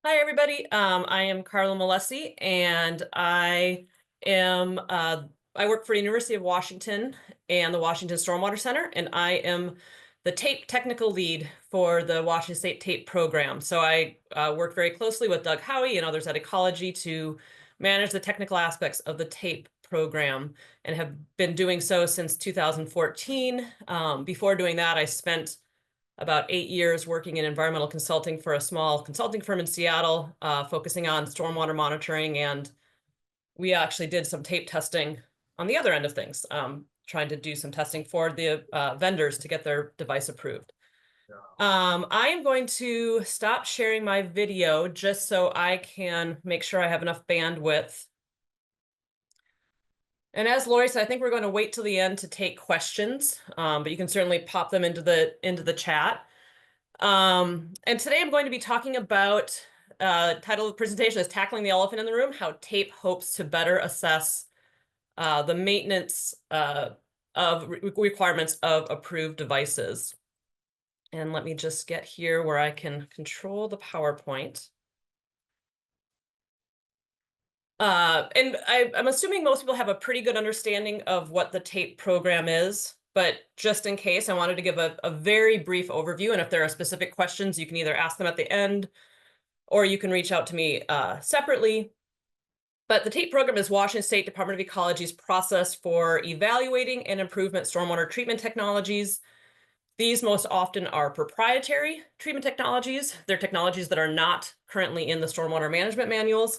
Hi, everybody. I am Carla Malesi, and I work for the University of Washington and the Washington Stormwater Center, and I am the tape technical lead for the Washington State tape program. So I work very closely with Doug Howie and others at Ecology to manage the technical aspects of the tape program and have been doing so since 2014. Before doing that, I spent about 8 years working in environmental consulting for a small consulting firm in Seattle, focusing on stormwater monitoring. And we actually did some tape testing on the other end of things, trying to do some testing for the vendors to get their device approved. I am going to stop sharing my video just so I can make sure I have enough bandwidth. And as Lori said, I think we're going to wait till the end to take questions, but you can certainly pop them into the chat. And today I'm going to be talking about, title of the presentation is Tackling the Elephant in the Room, How TAPE Hopes to Better Assess the Maintenance of Requirements of Approved Devices. And let me just get here where I can control the PowerPoint. And I'm assuming most people have a pretty good understanding of what the TAPE program is. But just in case, I wanted to give a very brief overview. And if there are specific questions, you can either ask them at the end or you can reach out to me separately. But the TAPE program is Washington State Department of Ecology's process for evaluating and improvement stormwater treatment technologies. These most often are proprietary treatment technologies. They're technologies that are not currently in the stormwater management manuals.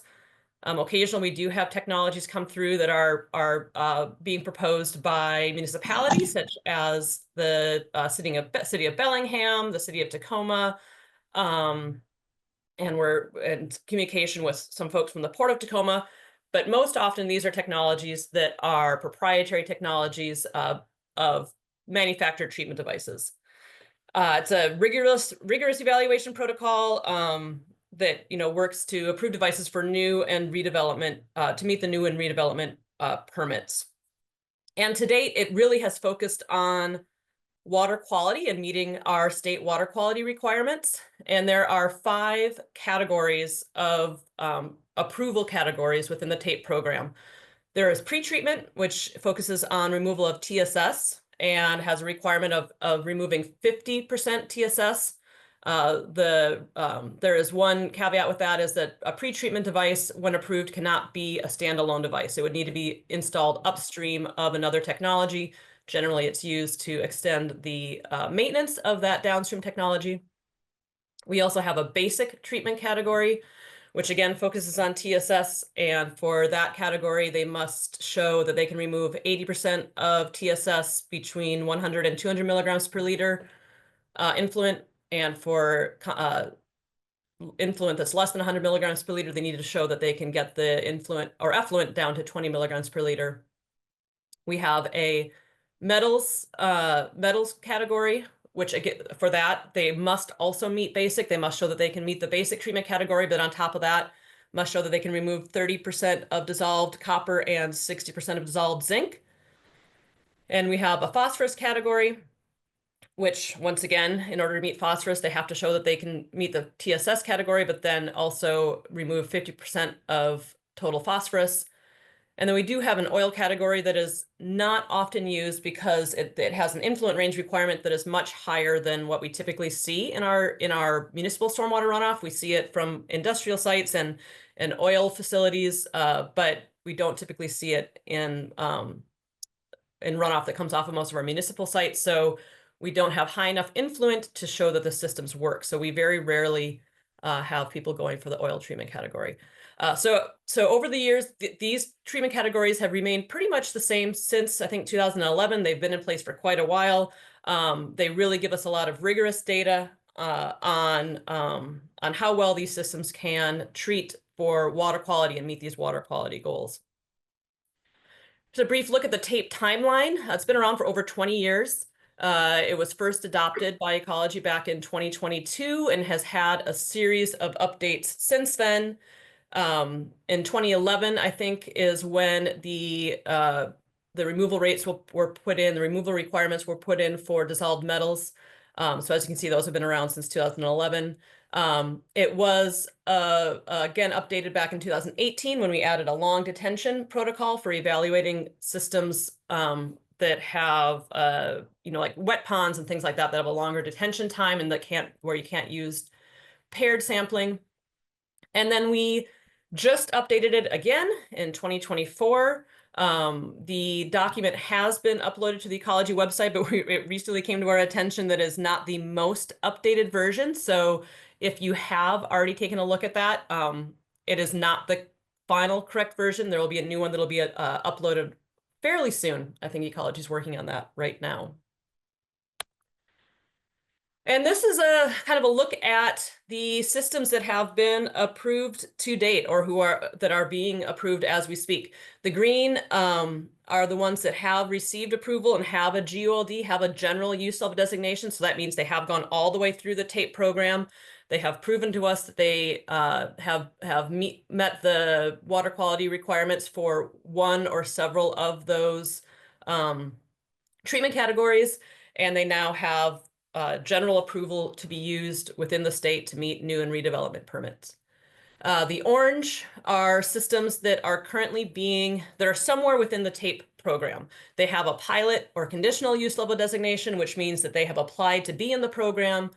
Occasionally, we do have technologies come through that are being proposed by municipalities, such as the city of Bellingham, the city of Tacoma, and we're in communication with some folks from the Port of Tacoma. But most often, these are technologies that are proprietary technologies of manufactured treatment devices. It's a rigorous evaluation protocol that works to approve devices for new and redevelopment to meet the new and redevelopment permits. And to date, it really has focused on water quality and meeting our state water quality requirements. And there are 5 categories of approval categories within the TAPE program. There is pretreatment, which focuses on removal of TSS and has a requirement of removing 50% TSS. There is one caveat with that, is that a pretreatment device, when approved, cannot be a standalone device. It would need to be installed upstream of another technology. Generally, it's used to extend the maintenance of that downstream technology. We also have a basic treatment category, which again focuses on TSS. And for that category, they must show that they can remove 80% of TSS between 100 and 200 milligrams per liter influent. And for influent that's less than 100 milligrams per liter, they need to show that they can get the influent or effluent down to 20 milligrams per liter. We have a metals category, which again, for that, they must also meet basic. They must show that they can meet the basic treatment category, but on top of that, must show that they can remove 30% of dissolved copper and 60% of dissolved zinc. And we have a phosphorus category, which once again, in order to meet phosphorus, they have to show that they can meet the TSS category, but then also remove 50% of total phosphorus. And then we do have an oil category that is not often used because it has an influent range requirement that is much higher than what we typically see in our municipal stormwater runoff. We see it from industrial sites and oil facilities, but we don't typically see it in runoff that comes off of most of our municipal sites. So we don't have high enough influent to show that the systems work. So we very rarely have people going for the oil treatment category. So over the years, these treatment categories have remained pretty much the same since, I think, 2011. They've been in place for quite a while. They really give us a lot of rigorous data on how well these systems can treat for water quality and meet these water quality goals. Just a brief look at the TAPE timeline. It's been around for over 20 years. It was first adopted by Ecology back in 2022 and has had a series of updates since then. In 2011, I think, is when the removal rates were put in, the removal requirements were put in for dissolved metals. So as you can see, those have been around since 2011. It was again updated back in 2018 when we added a long detention protocol for evaluating systems that have like wet ponds and things like that have a longer detention time and where you can't use paired sampling. And then we just updated it again in 2024. The document has been uploaded to the ecology website, but it recently came to our attention that is not the most updated version. So if you have already taken a look at that, it is not the final correct version. There will be a new one that'll be uploaded fairly soon. I think ecology is working on that right now. And this is a kind of a look at the systems that have been approved to date or that are being approved as we speak. The green are the ones that have received approval and have a GULD, have a general use level designation. So that means they have gone all the way through the TAPE program. They have proven to us that they have met the water quality requirements for one or several of those treatment categories, and they now have general approval to be used within the state to meet new and redevelopment permits. The orange are systems that are that are somewhere within the TAPE program. They have a pilot or conditional use level designation, which means that they have applied to be in the program.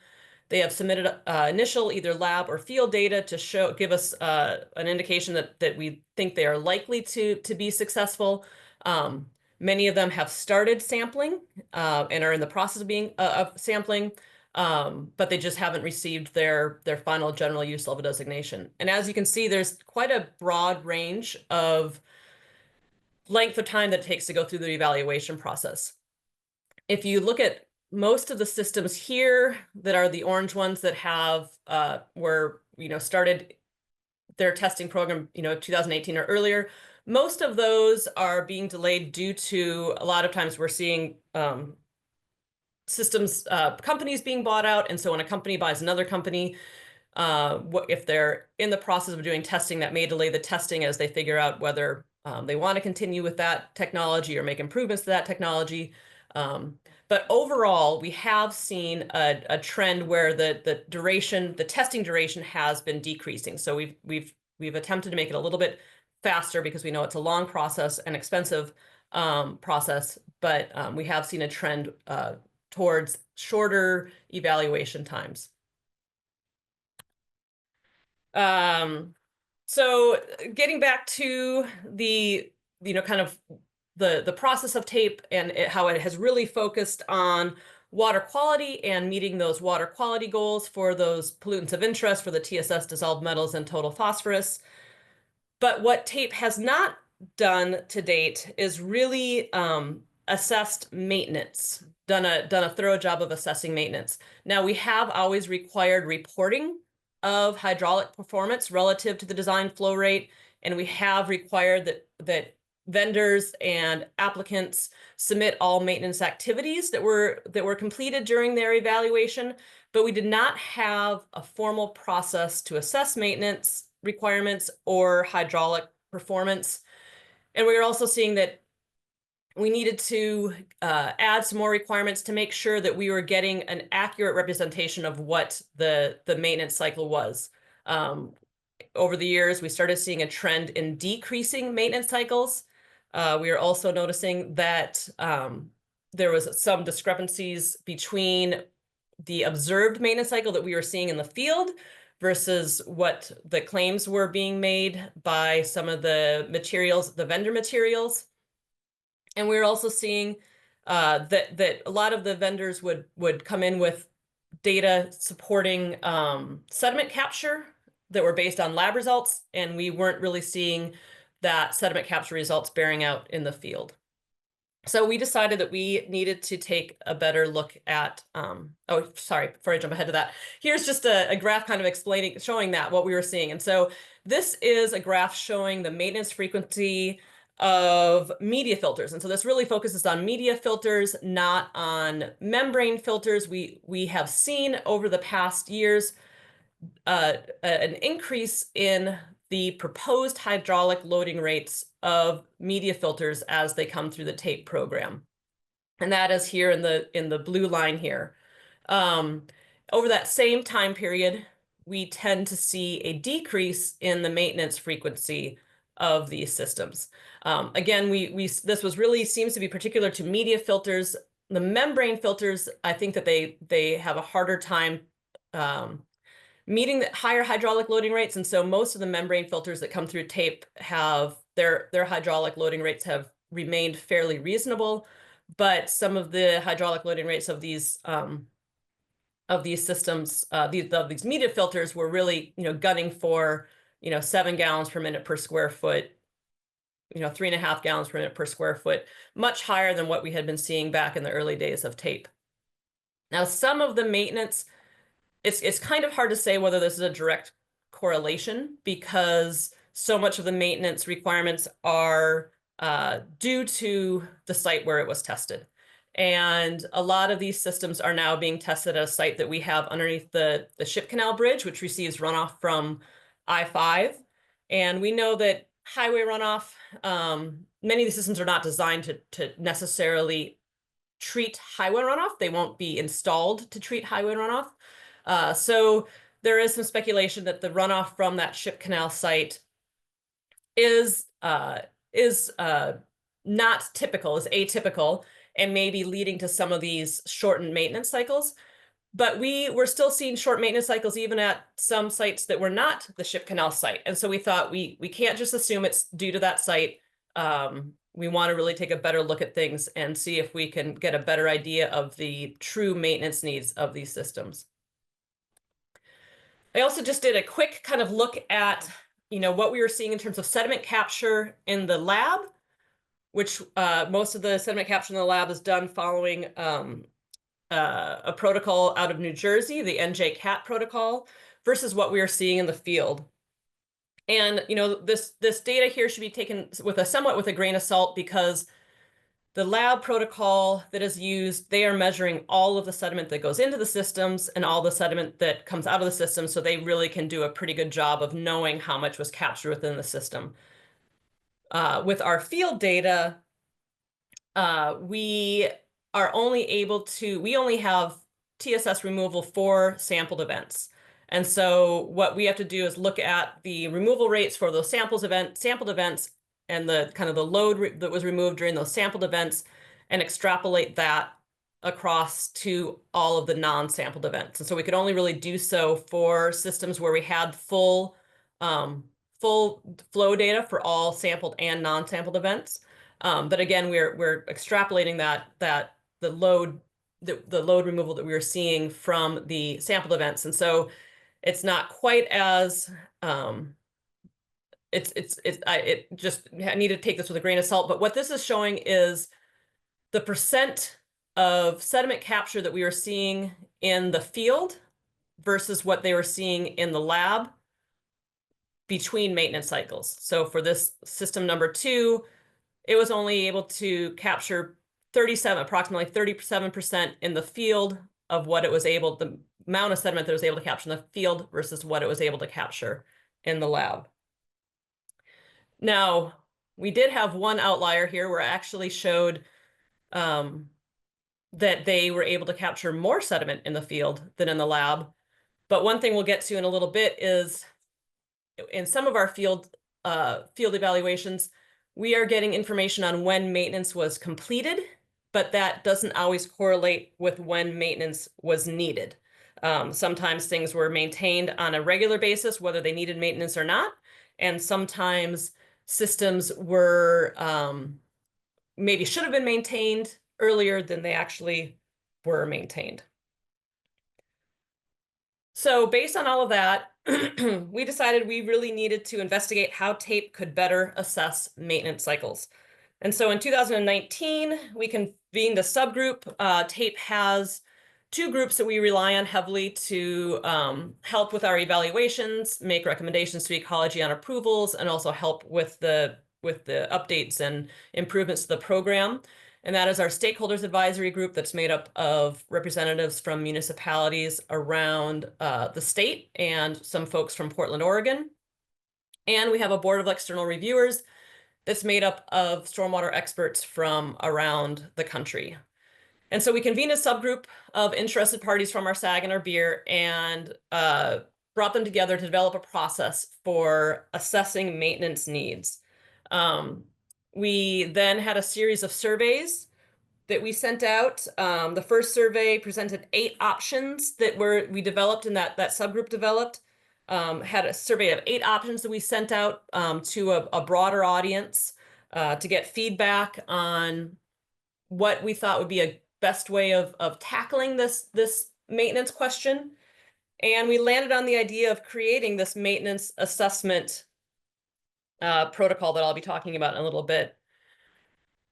They have submitted initial either lab or field data to give us an indication that we think they are likely to be successful. Many of them have started sampling and are in the process of sampling, but they just haven't received their final general use level designation. And as you can see, there's quite a broad range of length of time that it takes to go through the evaluation process. If you look at most of the systems here that are the orange ones that have started their testing program 2018 or earlier, most of those are being delayed due to a lot of times we're seeing companies being bought out. And so when a company buys another company, if they're in the process of doing testing, that may delay the testing as they figure out whether they want to continue with that technology or make improvements to that technology. But overall, we have seen a trend where the testing duration has been decreasing. So we've attempted to make it a little bit faster because we know it's a long process and expensive process, but we have seen a trend towards shorter evaluation times. So getting back to the kind of the process of TAPE and how it has really focused on water quality and meeting those water quality goals for those pollutants of interest for the TSS, dissolved metals, and total phosphorus. But what TAPE has not done to date is really assessed maintenance, done a thorough job of assessing maintenance. Now, we have always required reporting of hydraulic performance relative to the design flow rate, and we have required that vendors and applicants submit all maintenance activities that were completed during their evaluation, but we did not have a formal process to assess maintenance requirements or hydraulic performance. And we are also seeing that we needed to add some more requirements to make sure that we were getting an accurate representation of what the maintenance cycle was. Over the years, we started seeing a trend in decreasing maintenance cycles. We are also noticing that there was some discrepancies between the observed maintenance cycle that we were seeing in the field versus what the claims were being made by some of the materials, the vendor materials. And we're also seeing that a lot of the vendors would come in with data supporting sediment capture that were based on lab results, and we weren't really seeing that sediment capture results bearing out in the field. So we decided that we needed to take a better look at, oh, sorry, before I jump ahead to that, here's just a graph kind of showing that, what we were seeing. And so this is a graph showing the maintenance frequency of media filters. And so this really focuses on media filters, not on membrane filters. We have seen over the past years an increase in the proposed hydraulic loading rates of media filters as they come through the TAPE program. And that is here in the blue line here. Over that same time period, we tend to see a decrease in the maintenance frequency of these systems. Again, this was really seems to be particular to media filters. The membrane filters, I think that they have a harder time meeting the higher hydraulic loading rates, and so most of the membrane filters that come through tape have their hydraulic loading rates have remained fairly reasonable, but some of the hydraulic loading rates of these systems, these media filters, were really gunning for 7 gallons per minute per square foot, 3.5 gallons per minute per square foot, much higher than what we had been seeing back in the early days of tape. Now, some of the maintenance, it's kind of hard to say whether this is a direct correlation, because so much of the maintenance requirements are due to the site where it was tested. And a lot of these systems are now being tested at a site that we have underneath the Ship Canal Bridge, which receives runoff from I-5. And we know that highway runoff, many of these systems are not designed to necessarily treat highway runoff. They won't be installed to treat highway runoff. So there is some speculation that the runoff from that Ship Canal site is not typical, is atypical, and maybe leading to some of these shortened maintenance cycles. But we were still seeing short maintenance cycles even at some sites that were not the Ship Canal site. And so we thought we can't just assume it's due to that site. We want to really take a better look at things and see if we can get a better idea of the true maintenance needs of these systems. I also just did a quick kind of look at what we were seeing in terms of sediment capture in the lab, which most of the sediment capture in the lab is done following a protocol out of New Jersey, the NJ-CAT protocol, versus what we are seeing in the field. And this data here should be taken somewhat with a grain of salt, because the lab protocol that is used, they are measuring all of the sediment that goes into the systems and all the sediment that comes out of the system, so they really can do a pretty good job of knowing how much was captured within the system. With our field data, we only have TSS removal for sampled events. And so what we have to do is look at the removal rates for those sampled events and the kind of the load that was removed during those sampled events, and extrapolate that across to all of the non-sampled events. And so we could only really do so for systems where we had full flow data for all sampled and non-sampled events. But again, we're extrapolating the load removal that we were seeing from the sampled events, and so it's not quite as I just need to take this with a grain of salt. But what this is showing is the percent of sediment capture that we were seeing in the field versus what they were seeing in the lab between maintenance cycles. So for this system number 2, it was only able to capture approximately 37% in the field of what it was able, the amount of sediment that it was able to capture in the field versus what it was able to capture in the lab. Now, we did have one outlier here where I actually showed that they were able to capture more sediment in the field than in the lab. But one thing we'll get to in a little bit is in some of our field evaluations, we are getting information on when maintenance was completed, but that doesn't always correlate with when maintenance was needed. Sometimes things were maintained on a regular basis, whether they needed maintenance or not. And sometimes systems were maybe should have been maintained earlier than they actually were maintained. So based on all of that, we decided we really needed to investigate how tape could better assess maintenance cycles. And so in 2019, we convened a subgroup. Tape has 2 groups that we rely on heavily to help with our evaluations, make recommendations to ecology on approvals, and also help with the updates and improvements to the program. And that is our stakeholders advisory group that's made up of representatives from municipalities around the state and some folks from Portland, Oregon. And we have a board of external reviewers that's made up of stormwater experts from around the country. And so we convened a subgroup of interested parties from our SAG and our beer, and brought them together to develop a process for assessing maintenance needs. We then had a series of surveys that we sent out. The first survey presented 8 options that we developed and that subgroup developed. Had a survey of 8 options that we sent out to a broader audience to get feedback on what we thought would be a best way of tackling this maintenance question. And we landed on the idea of creating this maintenance assessment protocol that I'll be talking about in a little bit.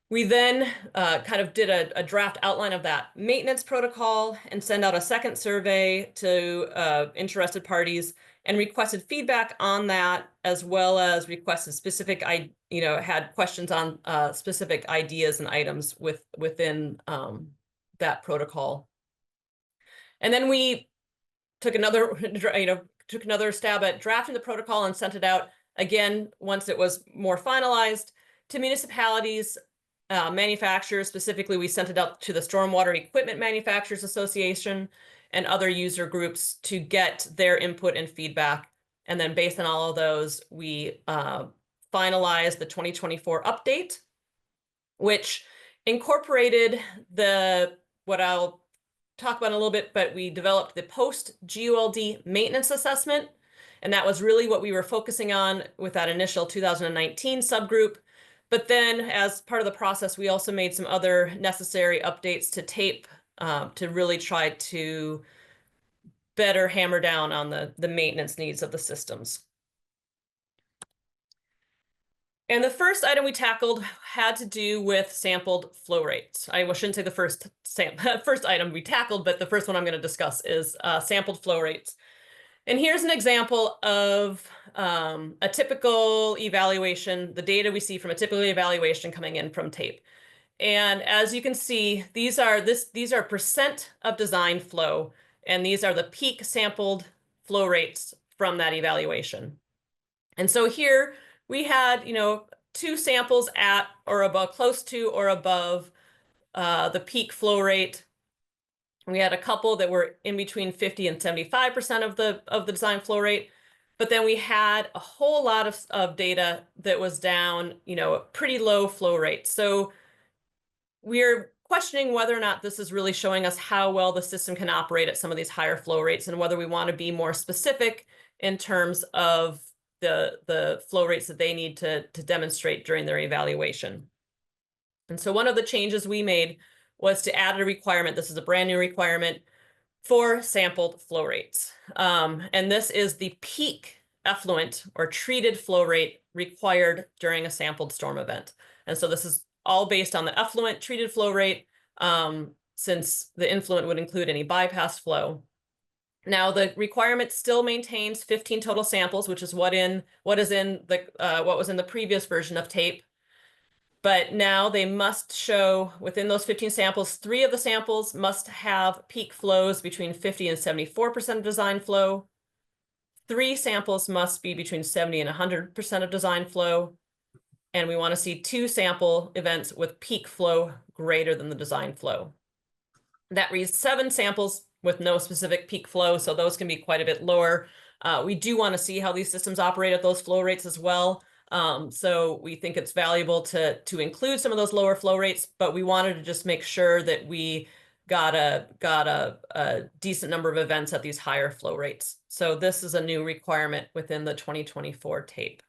We then kind of did a draft outline of that maintenance protocol and send out a second survey to interested parties and requested feedback on that, as well as requested specific, had questions on specific ideas and items within that protocol. And then we took another, took another stab at drafting the protocol and sent it out again once it was more finalized to municipalities, manufacturers. Specifically, we sent it out to the Stormwater Equipment Manufacturers Association and other user groups to get their input and feedback. And then based on all of those, we finalized the 2024 update, which incorporated what I'll talk about in a little bit, but we developed the post-GULD maintenance assessment. And that was really what we were focusing on with that initial 2019 subgroup. But then as part of the process, we also made some other necessary updates to TAPE to really try to better hammer down on the maintenance needs of the systems. And the first item we tackled had to do with sampled flow rates. I shouldn't say the first item we tackled, but the first one I'm going to discuss is sampled flow rates. And here's an example of a typical evaluation, the data we see from a typical evaluation coming in from TAPE. And as you can see, these are percent of design flow, and these are the peak sampled flow rates from that evaluation. And so here we had, 2 samples at or above, close to or above the peak flow rate. We had a couple that were in between 50 and 75% of the design flow rate. But then we had a whole lot of data that was down, a pretty low flow rate. So we're questioning whether or not this is really showing us how well the system can operate at some of these higher flow rates, and whether we want to be more specific in terms of the flow rates that they need to demonstrate during their evaluation. And so one of the changes we made was to add a requirement. This is a brand new requirement for sampled flow rates. And this is the peak effluent or treated flow rate required during a sampled storm event. And so this is all based on the effluent treated flow rate, since the influent would include any bypass flow. Now, the requirement still maintains 15 total samples, which is what was in the previous version of TAPE. But now they must show within those 15 samples, 3 of the samples must have peak flows between 50 and 74% of design flow. 3 samples must be between 70 and 100% of design flow. And we want to see 2 sample events with peak flow greater than the design flow. That reads 7 samples with no specific peak flow, so those can be quite a bit lower. We do want to see how these systems operate at those flow rates as well. So we think it's valuable to include some of those lower flow rates, but we wanted to just make sure that we got a decent number of events at these higher flow rates. So this is a new requirement within the 2024 TAPE.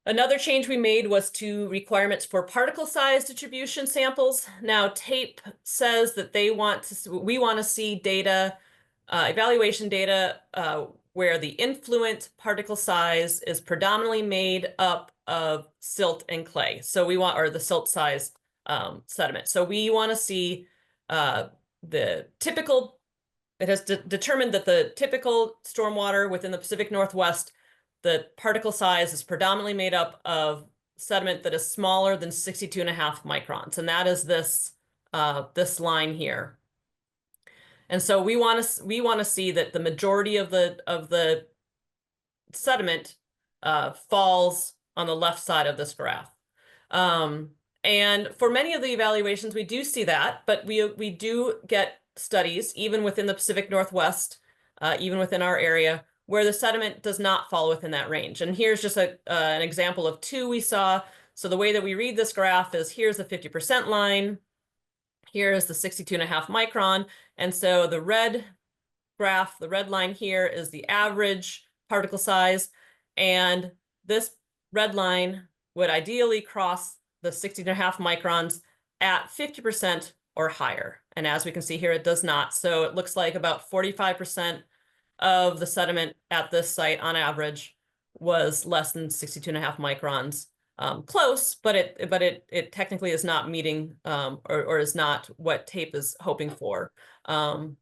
Another change we made was to requirements for particle size distribution samples. Now, TAPE says that we want to see data, evaluation data, where the influent particle size is predominantly made up of silt and clay. So we want, or the silt size sediment. So we want to see the typical, it has determined that the typical stormwater within the Pacific Northwest, the particle size is predominantly made up of sediment that is smaller than 62.5 microns. And that is this line here. And so we want to see that the majority of the sediment falls on the left side of this graph. And for many of the evaluations, we do see that, but we do get studies, even within the Pacific Northwest, even within our area, where the sediment does not fall within that range. And here's just an example of two we saw. So the way that we read this graph is here's the 50% line, here is the 62.5 micron. And so the red graph, the red line here is the average particle size. And this red line would ideally cross the 16.5 microns at 50% or higher. And as we can see here, it does not. So it looks like about 45% of the sediment at this site on average was less than 62.5 microns. Close, but it technically is not meeting or is not what tape is hoping for. And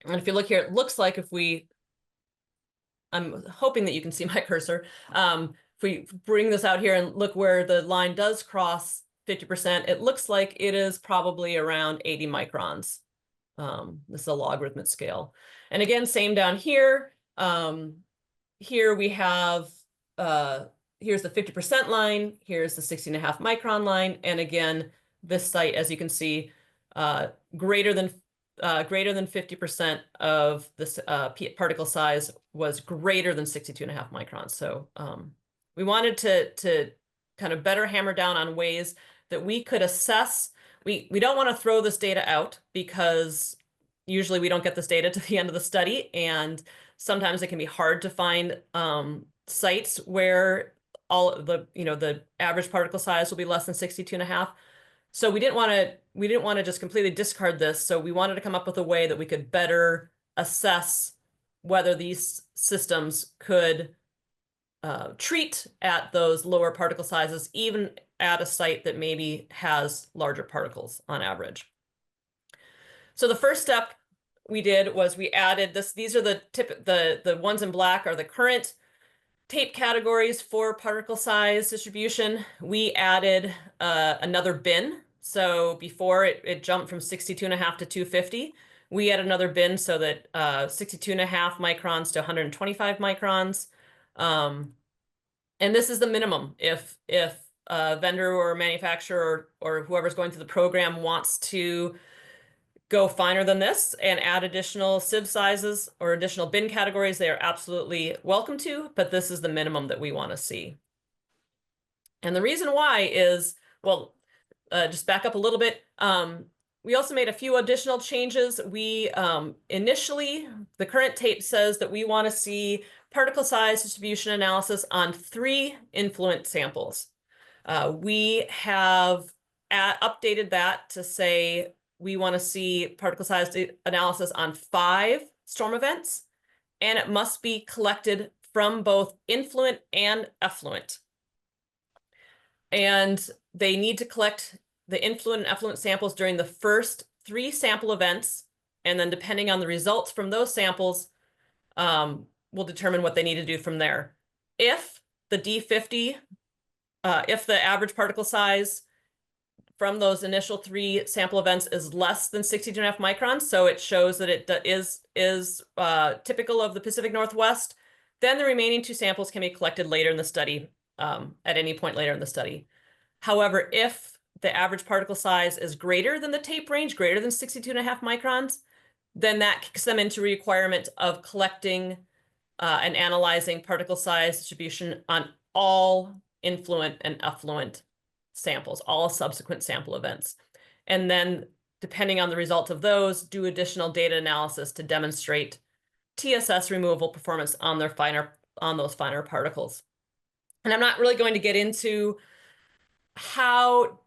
if you look here, it looks like I'm hoping that you can see my cursor. If we bring this out here and look where the line does cross 50%, it looks like it is probably around 80 microns. This is a logarithmic scale. And again, same down here. Here we have, here's the 50% line, here's the 16.5 micron line. And again, this site, as you can see, greater than 50% of this particle size was greater than 62.5 microns. So we wanted to kind of better hammer down on ways that we could assess. We don't want to throw this data out because usually we don't get this data to the end of the study, and sometimes it can be hard to find sites where all the average particle size will be less than 62.5. So we didn't want to just completely discard this. So we wanted to come up with a way that we could better assess whether these systems could treat at those lower particle sizes, even at a site that maybe has larger particles on average. So the first step we did was we added this. These are the ones in black are the current tape categories for particle size distribution. We added another bin. So before it jumped from 62.5 to 250, we had another bin so that 62.5 microns to 125 microns. And this is the minimum. If a vendor or manufacturer or whoever's going through the program wants to go finer than this and add additional sieve sizes or additional bin categories, they are absolutely welcome to, but this is the minimum that we want to see. And the reason why is, well, just back up a little bit. We also made a few additional changes. We initially, the current tape says that we want to see particle size distribution analysis on 3 influent samples. We have updated that to say we want to see particle size analysis on 5 storm events, and it must be collected from both influent and effluent. And they need to collect the influent and effluent samples during the first 3 sample events, and then depending on the results from those samples, we'll determine what they need to do from there. If the D50, if the average particle size from those initial 3 sample events is less than 62.5 microns, so it shows that it is typical of the Pacific Northwest, then the remaining 2 samples can be collected later in the study, at any point later in the study. However, if the average particle size is greater than the tape range, greater than 62.5 microns, then that kicks them into requirement of collecting and analyzing particle size distribution on all influent and effluent samples, all subsequent sample events. And then, depending on the results of those, do additional data analysis to demonstrate TSS removal performance on those finer particles. And I'm not really going to get into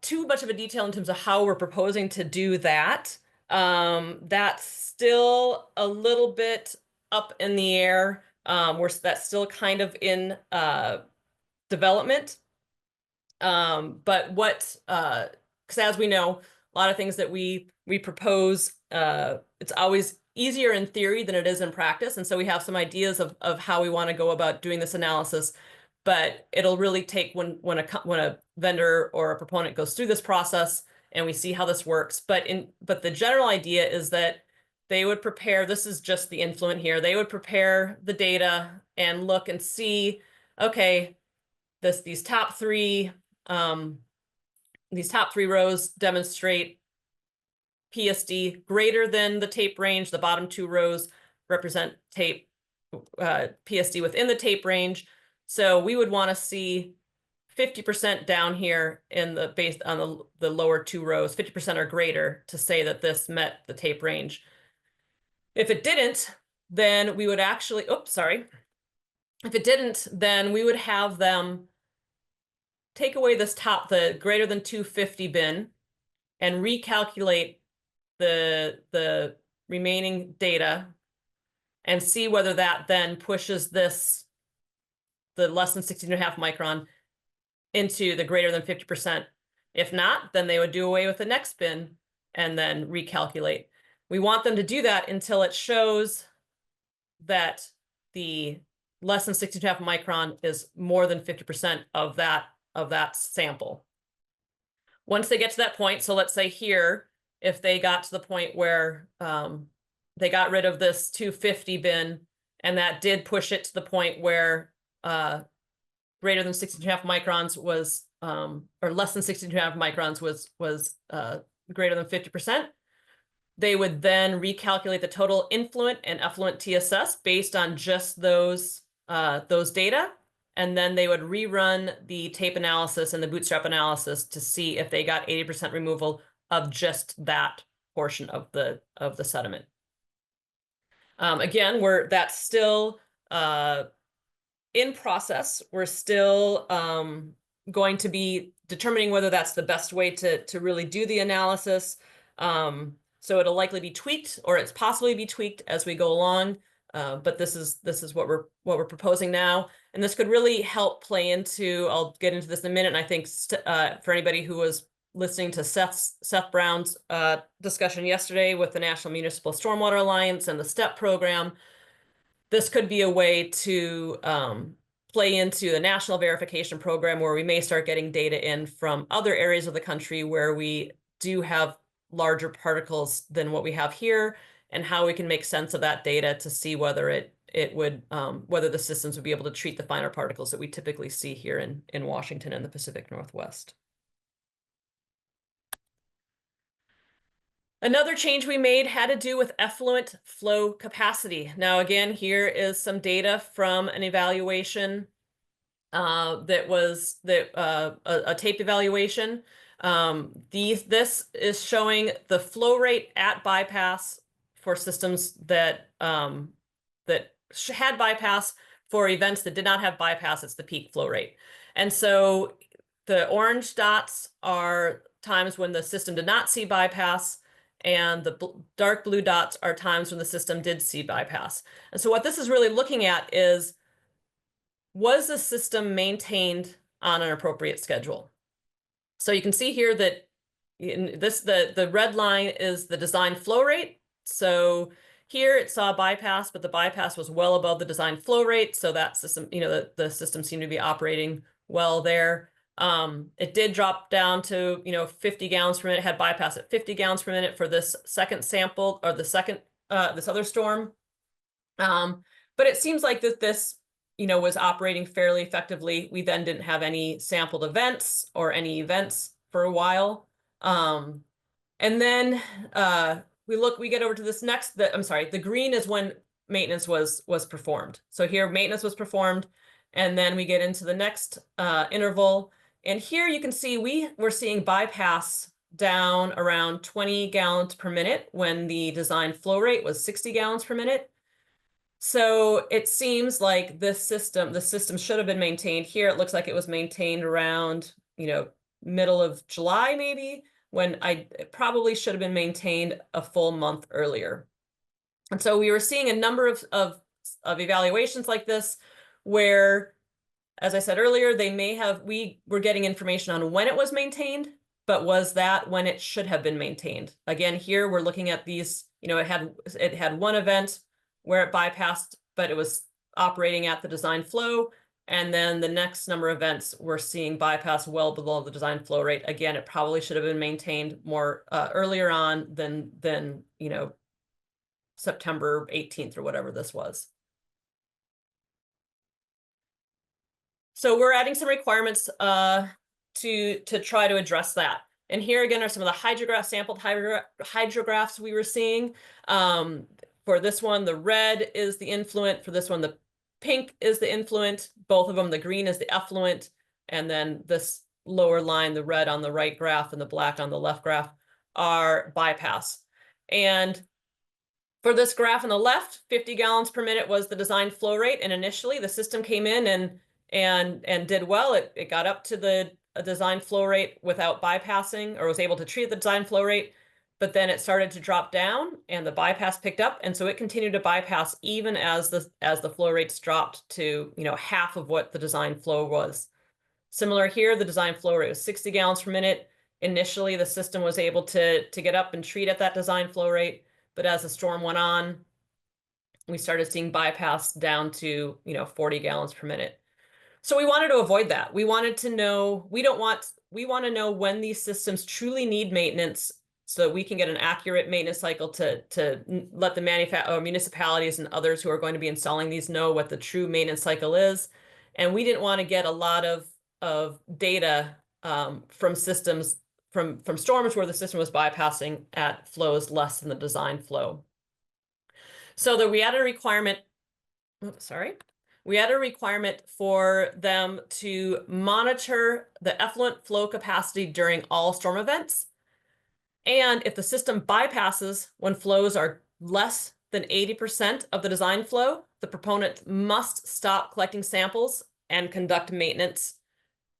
too much of a detail in terms of how we're proposing to do that. That's still a little bit up in the air. That's still kind of in development. But because as we know, a lot of things that we propose, it's always easier in theory than it is in practice. And so we have some ideas of how we want to go about doing this analysis, but it'll really take when a vendor or a proponent goes through this process and we see how this works. But the general idea is that they would prepare, this is just the influent here, they would prepare the data and look and see, okay, these top three rows demonstrate PSD greater than the tape range. The bottom two rows represent tape PSD within the tape range. So we would want to see 50% down here in the based on the lower two rows, 50% or greater, to say that this met the tape range. If it didn't, then we would actually, oops, sorry. If it didn't, then we would have them take away this top, the greater than 250 bin, and recalculate the remaining data and see whether that then pushes this, the less than 16.5 micron, into the greater than 50%. If not, then they would do away with the next bin and then recalculate. We want them to do that until it shows that the less than 16.5 micron is more than 50% of that sample. Once they get to that point, so let's say here, if they got to the point where they got rid of this 250 bin, and that did push it to the point where greater than 16.5 microns was, or less than 16.5 microns was greater than 50%, they would then recalculate the total influent and effluent TSS based on just those data. And then they would rerun the tape analysis and the bootstrap analysis to see if they got 80% removal of just that portion of the sediment. Again, that's still in process. We're still going to be determining whether that's the best way to really do the analysis. So it'll likely be tweaked, or it's possibly be tweaked as we go along. But this is what we're proposing now, and this could really help play into. I'll get into this in a minute. And I think for anybody who was listening to Seth Brown's discussion yesterday with the National Municipal Stormwater Alliance and the STEP program, this could be a way to play into the national verification program, where we may start getting data in from other areas of the country where we do have larger particles than what we have here, and how we can make sense of that data to see whether it would whether the systems would be able to treat the finer particles that we typically see here in Washington and the Pacific Northwest. Another change we made had to do with effluent flow capacity. Now, again, here is some data from an evaluation that was a tape evaluation. This is showing the flow rate at bypass for systems that had bypass. For events that did not have bypass, it's the peak flow rate. And so the orange dots are times when the system did not see bypass, and the dark blue dots are times when the system did see bypass. And so what this is really looking at is, was the system maintained on an appropriate schedule? So you can see here that in this, the red line is the design flow rate. So here it saw bypass, but the bypass was well above the design flow rate. So that system, the system seemed to be operating well there. It did drop down to 50 gallons per minute, had bypass at 50 gallons per minute for this second sample, or the second this other storm. But it seems like that this was operating fairly effectively. We then didn't have any sampled events or any events for a while. And then we get over to this next, the green is when maintenance was performed. So here maintenance was performed, and then we get into the next interval. And here you can see we're seeing bypass down around 20 gallons per minute when the design flow rate was 60 gallons per minute. So it seems like the system should have been maintained here. It looks like it was maintained around, middle of July, maybe, when it probably should have been maintained a full month earlier. And so we were seeing a number of evaluations like this, where, as I said earlier, we were getting information on when it was maintained, but was that when it should have been maintained? Again, here we're looking at these, it had one event where it bypassed, but it was operating at the design flow. And then the next number of events we're seeing bypass well below the design flow rate. Again, it probably should have been maintained more earlier on than September 18th or whatever this was. So we're adding some requirements to try to address that. And here again are some of the sampled hydrographs we were seeing. For this one, the red is the influent. For this one, the pink is the influent. Both of them, the green is the effluent. And then this lower line, the red on the right graph and the black on the left graph, are bypass. And for this graph on the left, 50 gallons per minute was the design flow rate. And initially the system came in and did well. It got up to the design flow rate without bypassing, or was able to treat the design flow rate. But then it started to drop down and the bypass picked up. And so it continued to bypass even as the flow rates dropped to, half of what the design flow was. Similar here, the design flow rate was 60 gallons per minute. Initially, the system was able to get up and treat at that design flow rate. But as the storm went on, we started seeing bypass down to, 40 gallons per minute. So we wanted to avoid that. We wanted to know, we want to know when these systems truly need maintenance so that we can get an accurate maintenance cycle to let the municipalities and others who are going to be installing these know what the true maintenance cycle is. And we didn't want to get a lot of data from systems from storms where the system was bypassing at flows less than the design flow. So we had a requirement, we had a requirement for them to monitor the effluent flow capacity during all storm events. And if the system bypasses when flows are less than 80% of the design flow, the proponent must stop collecting samples and conduct maintenance.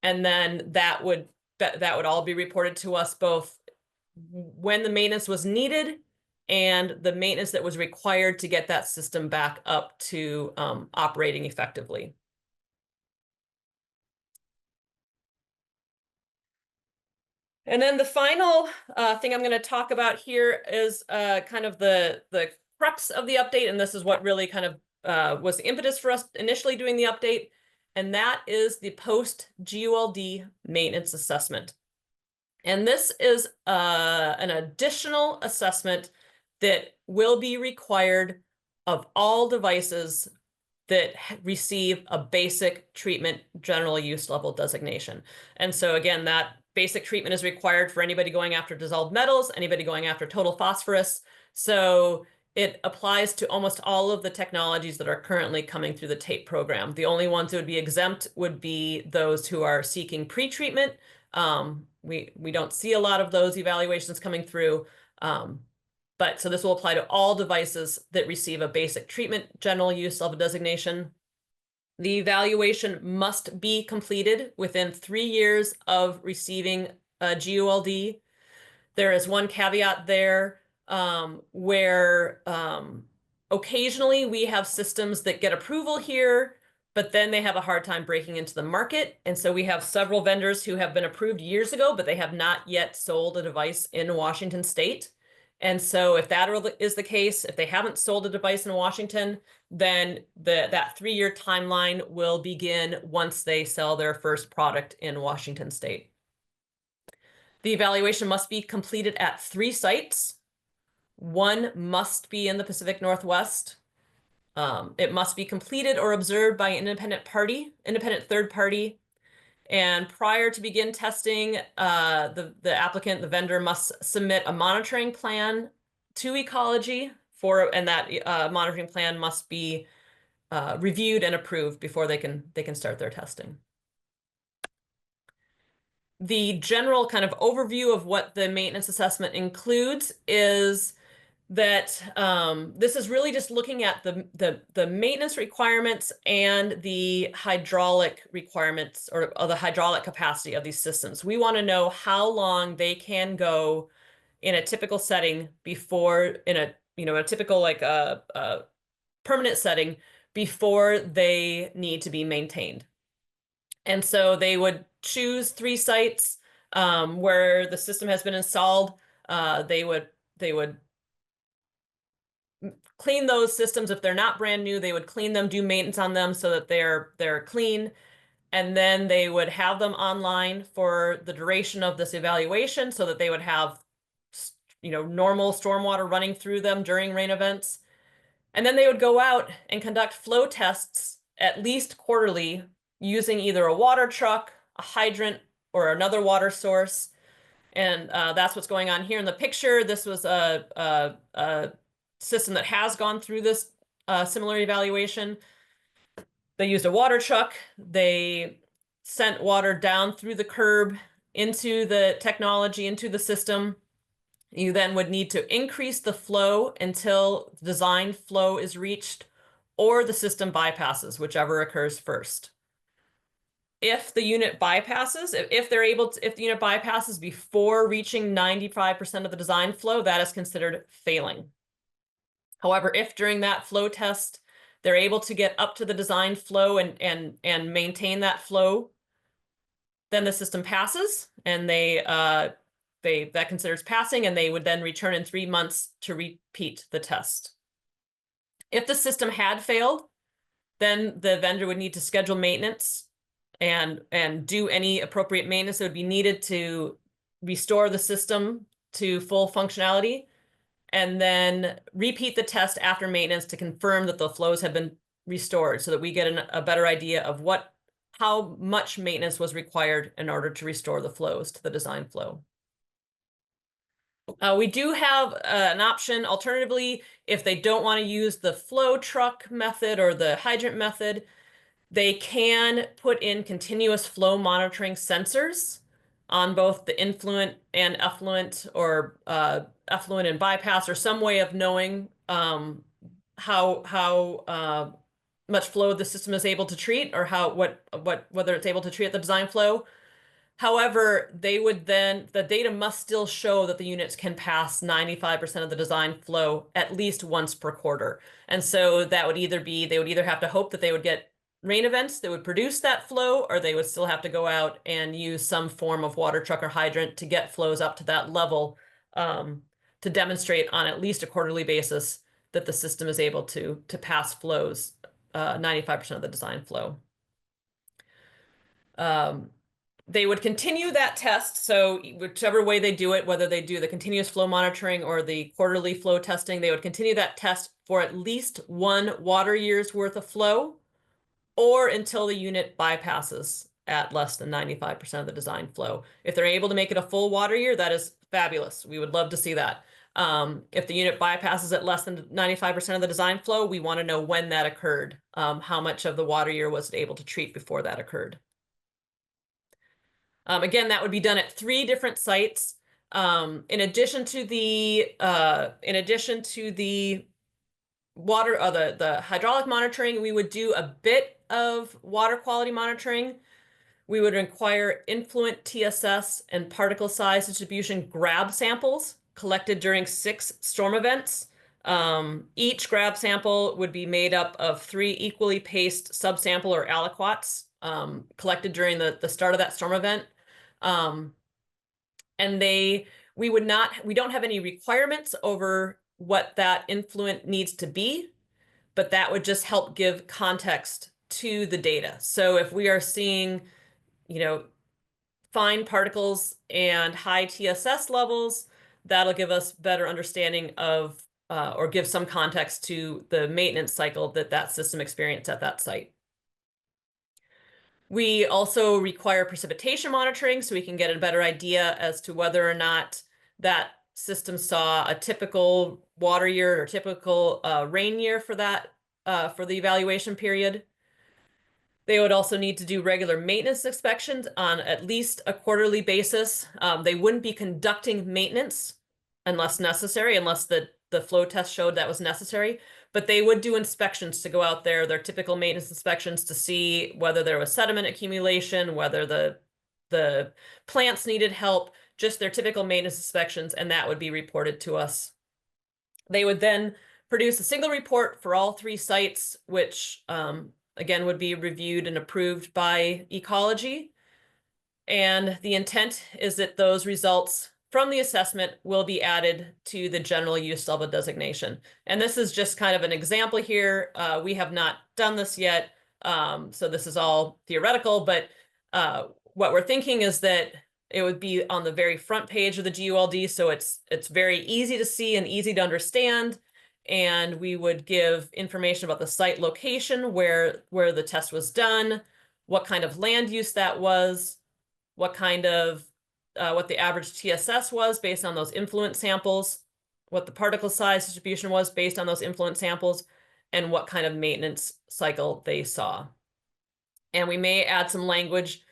And then that would all be reported to us both when the maintenance was needed and the maintenance that was required to get that system back up to operating effectively. And then the final thing I'm going to talk about here is kind of the crux of the update, and this is what really kind of was the impetus for us initially doing the update, and that is the post-GULD maintenance assessment. And this is an additional assessment that will be required of all devices that receive a basic treatment general use level designation. And so again, that basic treatment is required for anybody going after dissolved metals, anybody going after total phosphorus. So it applies to almost all of the technologies that are currently coming through the TAPE program. The only ones that would be exempt would be those who are seeking pre-treatment. We don't see a lot of those evaluations coming through. But so this will apply to all devices that receive a basic treatment general use level designation. The evaluation must be completed within 3 years of receiving a GULD. There is one caveat there where occasionally we have systems that get approval here, but then they have a hard time breaking into the market. And so we have several vendors who have been approved years ago, but they have not yet sold a device in Washington state. And so if that is the case, if they haven't sold a device in Washington, then that 3-year timeline will begin once they sell their first product in Washington state. The evaluation must be completed at 3 sites. One must be in the Pacific Northwest. It must be completed or observed by an independent third party. And prior to begin testing, the applicant, the vendor, must submit a monitoring plan to Ecology and that monitoring plan must be reviewed and approved before they can start their testing. The general kind of overview of what the maintenance assessment includes is that this is really just looking at the maintenance requirements and the hydraulic requirements or the hydraulic capacity of these systems. We want to know how long they can go in a typical setting before in a typical like a permanent setting before they need to be maintained. And so they would choose 3 sites where the system has been installed. They would clean those systems. If they're not brand new, they would clean them, do maintenance on them so that they're clean. And then they would have them online for the duration of this evaluation so that they would have, normal stormwater running through them during rain events. And then they would go out and conduct flow tests at least quarterly using either a water truck, a hydrant, or another water source. And that's what's going on here in the picture. This was a system that has gone through this similar evaluation. They used a water truck. They sent water down through the curb into the technology, into the system. You then would need to increase the flow until design flow is reached, or the system bypasses, whichever occurs first. If the unit bypasses, if the unit bypasses before reaching 95% of the design flow, that is considered failing. However, if during that flow test, they're able to get up to the design flow and maintain that flow, then the system passes, and that considers passing, and they would then return in 3 months to repeat the test. If the system had failed, then the vendor would need to schedule maintenance and do any appropriate maintenance that would be needed to restore the system to full functionality, and then repeat the test after maintenance to confirm that the flows have been restored, so that we get a better idea of how much maintenance was required in order to restore the flows to the design flow. We do have an option, alternatively, if they don't want to use the flow truck method or the hydrant method, they can put in continuous flow monitoring sensors on both the influent and effluent, or effluent and bypass, or some way of knowing how much flow the system is able to treat, or whether it's able to treat at the design flow. However, the data must still show that the units can pass 95% of the design flow at least once per quarter. And so that would they would either have to hope that they would get rain events that would produce that flow, or they would still have to go out and use some form of water truck or hydrant to get flows up to that level, to demonstrate on at least a quarterly basis that the system is able to pass flows 95% of the design flow. They would continue that test. So whichever way they do it, whether they do the continuous flow monitoring or the quarterly flow testing, they would continue that test for at least 1 water year's worth of flow, or until the unit bypasses at less than 95% of the design flow. If they're able to make it a full water year, that is fabulous. We would love to see that. If the unit bypasses at less than 95% of the design flow, we want to know when that occurred. How much of the water year was it able to treat before that occurred? Again, that would be done at 3 different sites. In addition to the water, the hydraulic monitoring, we would do a bit of water quality monitoring. We would require influent TSS and particle size distribution grab samples collected during 6 storm events. Each grab sample would be made up of 3 equally paced subsample or aliquots collected during the start of that storm event. And we don't have any requirements over what that influent needs to be, but that would just help give context to the data. So if we are seeing, fine particles and high TSS levels, that'll give us better understanding of, or give some context to the maintenance cycle that system experienced at that site. We also require precipitation monitoring, so we can get a better idea as to whether or not that system saw a typical water year or typical rain year for the evaluation period. They would also need to do regular maintenance inspections on at least a quarterly basis. They wouldn't be conducting maintenance unless necessary, unless the flow test showed that was necessary. But they would do inspections to go out there, their typical maintenance inspections, to see whether there was sediment accumulation, whether the plants needed help, just their typical maintenance inspections, and that would be reported to us. They would then produce a single report for all 3 sites, which again would be reviewed and approved by ecology. And the intent is that those results from the assessment will be added to the general use level designation. And this is just kind of an example here. We have not done this yet, so this is all theoretical, but what we're thinking is that it would be on the very front page of the GULD, so it's very easy to see and easy to understand. And we would give information about the site location, where the test was done, what kind of land use that was, what kind of what the average TSS was based on those influent samples, what the particle size distribution was based on those influent samples, and what kind of maintenance cycle they saw. And we may add some language,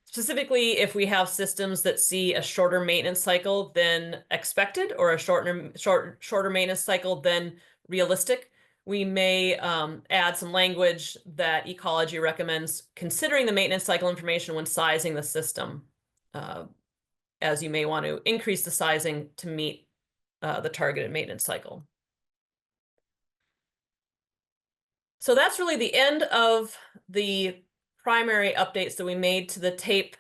specifically if we have systems that see a shorter maintenance cycle than expected or a shorter maintenance cycle than realistic. We may add some language that ecology recommends considering the maintenance cycle information when sizing the system, as you may want to increase the sizing to meet the targeted maintenance cycle. So that's really the end of the primary updates that we made to the TAPE,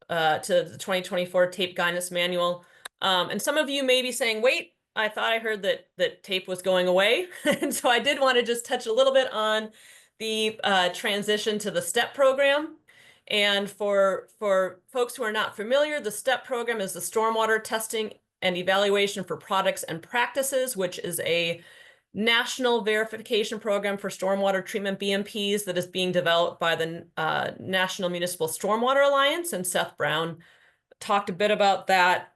to the 2024 TAPE guidance manual. And some of you may be saying, wait, I thought I heard that TAPE was going away. And so I did want to just touch a little bit on the transition to the STEP program. And for folks who are not familiar, the STEP program is the Stormwater Testing and Evaluation for Products and Practices, which is a national verification program for stormwater treatment BMPs that is being developed by the National Municipal Stormwater Alliance, and Seth Brown talked a bit about that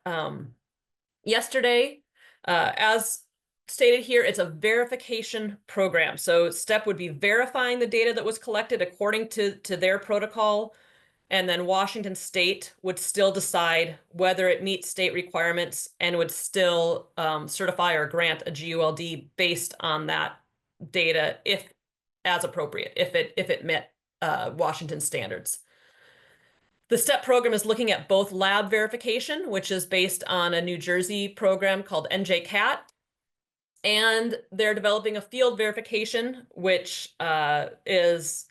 yesterday. As stated here, it's a verification program. So STEP would be verifying the data that was collected according to their protocol, and then Washington State would still decide whether it meets state requirements and would still certify or grant a GULD based on that data, if as appropriate, if it met Washington standards. The STEP program is looking at both lab verification, which is based on a New Jersey program called NJCAT, and they're developing a field verification, which is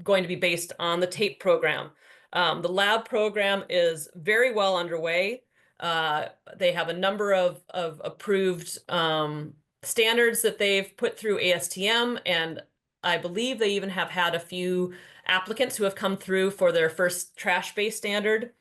going to be based on the TAPE program. The lab program is very well underway. They have a number of approved standards that they've put through ASTM, and I believe they even have had a few applicants who have come through for their first trash-based standard.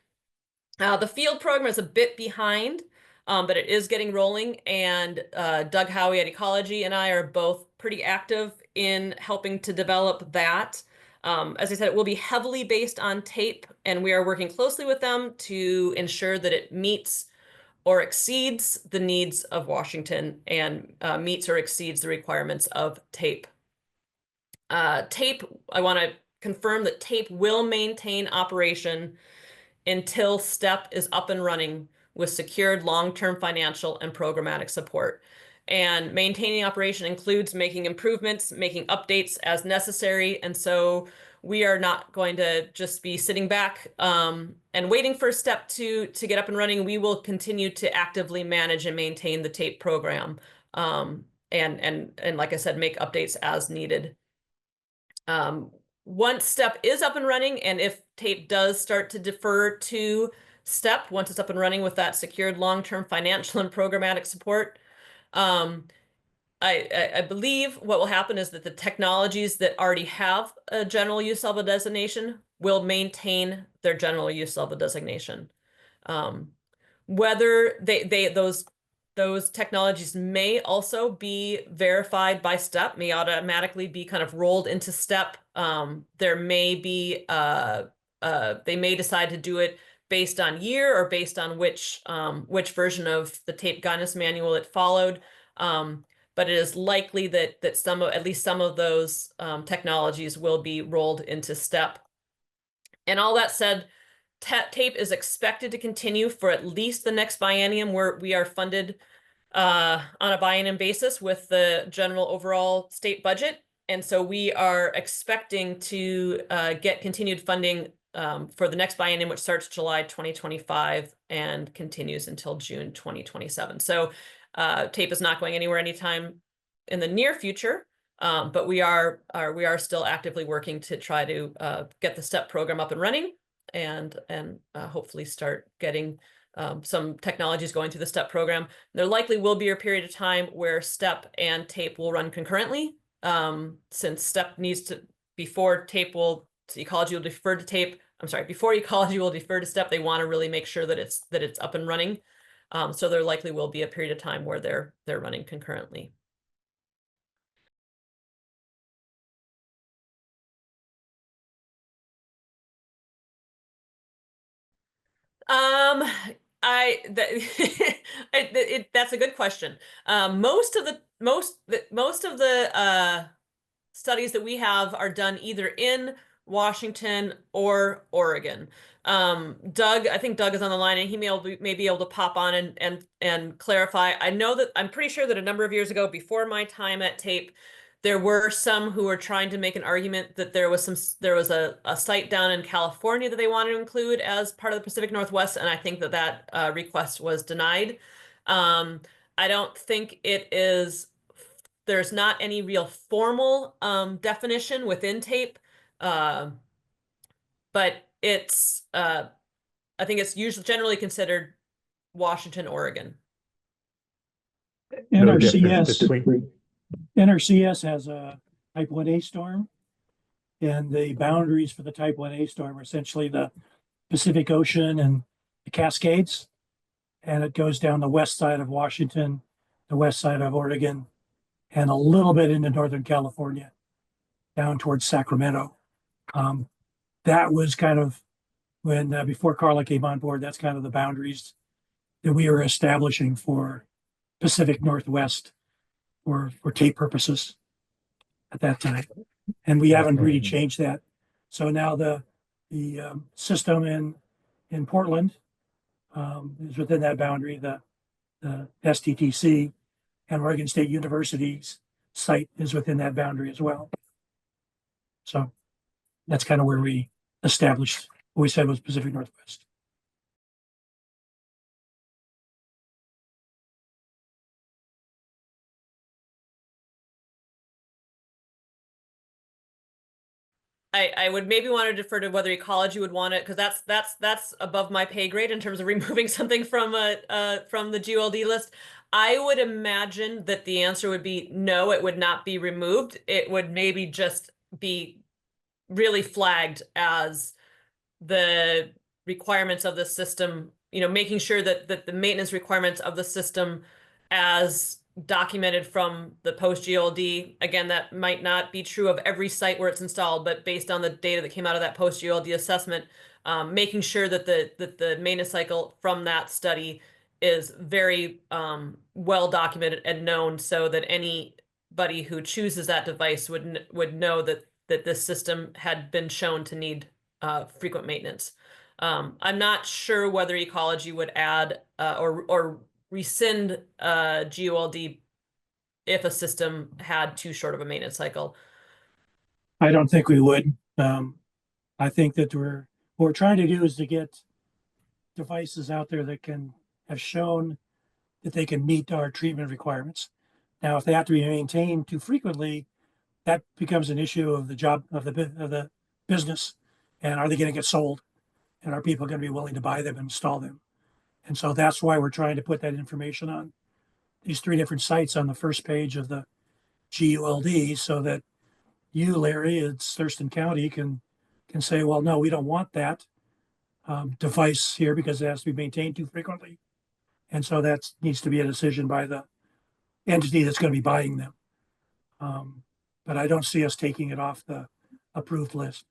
The field program is a bit behind, but it is getting rolling, and Doug Howey at Ecology and I are both pretty active in helping to develop that. As I said, it will be heavily based on TAPE, and we are working closely with them to ensure that it meets or exceeds the needs of Washington and meets or exceeds the requirements of TAPE. TAPE, I want to confirm that TAPE will maintain operation until STEP is up and running with secured long-term financial and programmatic support. And maintaining operation includes making improvements, making updates as necessary. And so we are not going to just be sitting back and waiting for STEP to get up and running. We will continue to actively manage and maintain the TAPE program. And like I said, make updates as needed. Once STEP is up and running, and if TAPE does start to defer to STEP, once it's up and running with that secured long-term financial and programmatic support, I believe what will happen is that the technologies that already have a general use level designation will maintain their general use level designation. Whether those technologies may also be verified by STEP, may automatically be kind of rolled into STEP. There may be, they may decide to do it based on year or based on which version of the TAPE guidance manual it followed. But it is likely that at least some of those technologies will be rolled into STEP. And all that said, TAPE is expected to continue for at least the next biennium, where we are funded on a biennium basis with the general overall state budget. And so we are expecting to get continued funding for the next biennium, which starts July 2025 and continues until June 2027. So TAPE is not going anywhere anytime in the near future, but we are still actively working to try to get the STEP program up and running, and hopefully start getting some technologies going through the STEP program. There likely will be a period of time where STEP and TAPE will run concurrently, since STEP needs to, before ecology will defer to TAPE. I'm sorry, before ecology will defer to STEP, they want to really make sure that it's up and running. So there likely will be a period of time where they're running concurrently. That's a good question. Most of the studies that we have are done either in Washington or Oregon. Doug, I think Doug is on the line, and he may be able to pop on and clarify. I know that I'm pretty sure that a number of years ago, before my time at TAPE, there were some who were trying to make an argument that there was a site down in California that they wanted to include as part of the Pacific Northwest, and I think that request was denied. I don't think it is. There's not any real formal definition within TAPE, but I think it's usually generally considered Washington, Oregon. No difference between. NRCS has a type 1A storm, and the boundaries for the type 1A storm are essentially the Pacific Ocean and the Cascades. And it goes down the west side of Washington, the west side of Oregon, and a little bit into Northern California, down towards Sacramento. That was kind of when, before Carla came on board, that's kind of the boundaries that we were establishing for Pacific Northwest for TAPE purposes at that time. And we haven't really changed that. So now the system in Portland is within that boundary. The STTC and Oregon State University's site is within that boundary as well. So that's kind of where we established what we said was Pacific Northwest. I would maybe want to defer to whether ecology would want it, because that's above my pay grade in terms of removing something from the GOLD list. I would imagine that the answer would be no, it would not be removed. It would maybe just be really flagged as the requirements of the system, making sure that the maintenance requirements of the system as documented from the post-GLD. Again, that might not be true of every site where it's installed, but based on the data that came out of that post-GLD assessment, making sure that the maintenance cycle from that study is very well documented and known, so that anybody who chooses that device would know that this system had been shown to need frequent maintenance. I'm not sure whether ecology would add or rescind GOLD if a system had too short of a maintenance cycle. I don't think we would. I think that what we're trying to do is to get devices out there that have shown that they can meet our treatment requirements. Now, if they have to be maintained too frequently, that becomes an issue of the job of the business. And are they going to get sold? And are people going to be willing to buy them and install them? And so that's why we're trying to put that information on these 3 different sites on the first page of the GULD, so that you, Larry, it's Thurston County, can say, well, no, we don't want that device here because it has to be maintained too frequently. And so that needs to be a decision by the entity that's going to be buying them. But I don't see us taking it off the approved list.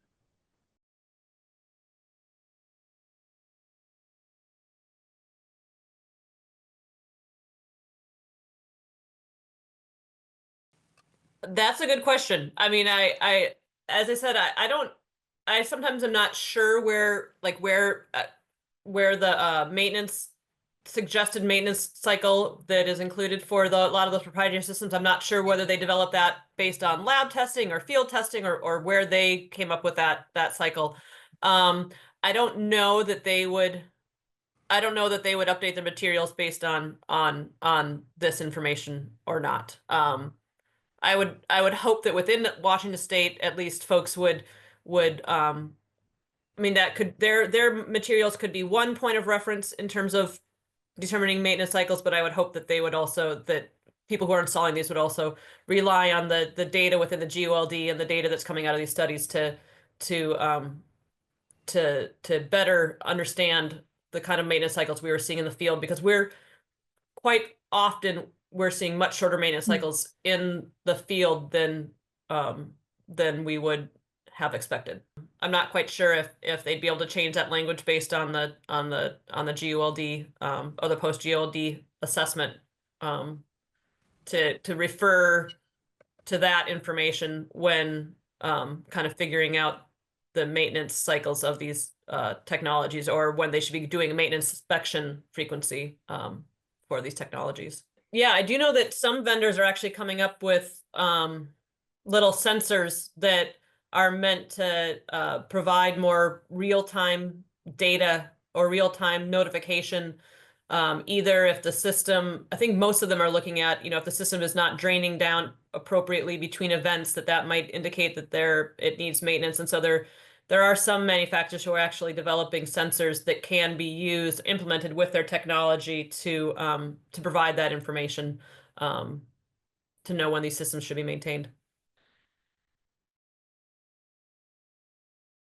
That's a good question. I mean, as I said, I sometimes am not sure where the suggested maintenance cycle that is included for a lot of those proprietary systems. I'm not sure whether they developed that based on lab testing or field testing, or where they came up with that cycle. I don't know that they would update their materials based on this information or not. I would hope that within Washington State, at least, folks would I mean, their materials could be one point of reference in terms of determining maintenance cycles, but I would hope that that people who are installing these would also rely on the data within the GOLD and the data that's coming out of these studies to better understand the kind of maintenance cycles we were seeing in the field, because we're seeing much shorter maintenance cycles in the field than we would have expected. I'm not quite sure if they'd be able to change that language based on the GULD or the post GULD assessment to refer to that information when kind of figuring out the maintenance cycles of these technologies, or when they should be doing a maintenance inspection frequency for these technologies. Yeah, I do know that some vendors are actually coming up with little sensors that are meant to provide more real-time data or real-time notification. Either if the system, I think most of them are looking at, if the system is not draining down appropriately between events, that might indicate that it needs maintenance. And so there are some manufacturers who are actually developing sensors that can be implemented with their technology to provide that information to know when these systems should be maintained.